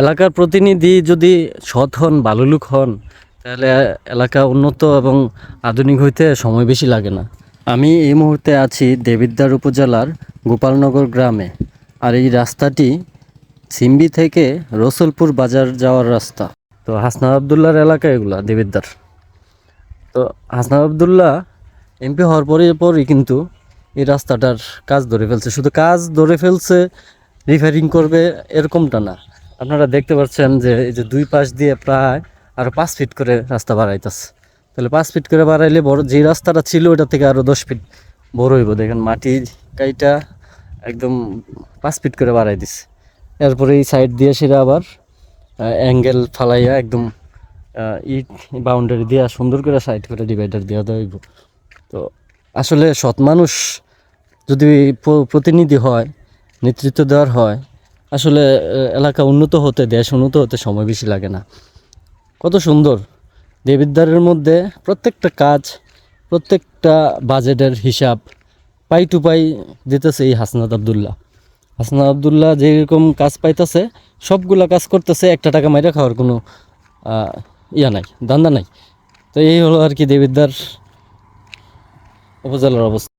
এলাকার প্রতিনিধি যদি সৎ হন, ভালো লোক হন, তাহলে এলাকা উন্নত এবং আধুনিক হইতে সময় বেশি লাগে না। আমি এই মুহূর্তে আছি দেবিদ্বার উপজেলার গোপালনগর গ্রামে। আর এই রাস্তাটি সিম্বি থেকে রসুলপুর বাজার যাওয়ার রাস্তা। তো হাসনাত আবদুল্লাহর এলাকা এগুলা দেবিদ্বার। তো হাসনাত আবদুল্লাহ এমপি হওয়ার পরই কিন্তু এই রাস্তাটার কাজ ধরে ফেলছে। শুধু কাজ ধরে ফেলছে, রিপেয়ারিং করবে এরকমটা না। আপনারা দেখতে পাচ্ছেন যে এই যে দুই পাশ দিয়ে প্রায় আরও 5 ফিট করে রাস্তা বাড়াইতেছে। তাহলে 5 ফিট করে বাড়াইলে বড় যে রাস্তাটা ছিল ওটা থেকে আরও 10 ফিট বড় হইব। দেখেন মাটির কাইটা একদম 5 ফিট করে বাড়াই দিছে। এরপরে এই সাইড দিয়ে সেটা আবার অ্যাঙ্গেল ফালাইয়া একদম ইট বাউন্ডারি দিয়া সুন্দর করে সাইড করে ডিভাইডার দেওয়া হইব। তো আসলে সৎ মানুষ যদি প্রতিনিধি হয়, নেতৃত্ব দেওয়ার হয়, আসলে এলাকা উন্নত হতে, দেশ উন্নত হতে সময় বেশি লাগে না। কত সুন্দর দেবিদ্বারের মধ্যে প্রত্যেকটা কাজ, প্রত্যেকটা বাজেটের হিসাব পাই টু পাই দিতেছে এই হাসনাত আবদুল্লাহ। হাসনাত আবদুল্লাহ যেরকম কাজ পাইতেছে সবগুলা কাজ করতেছে, একটা টাকা মাইরা খাওয়ার কোনো ইয়া নাই, ধান্দা নাই। তো এই হলো আর কি দেবিদ্বার উপজেলার অবস্থা।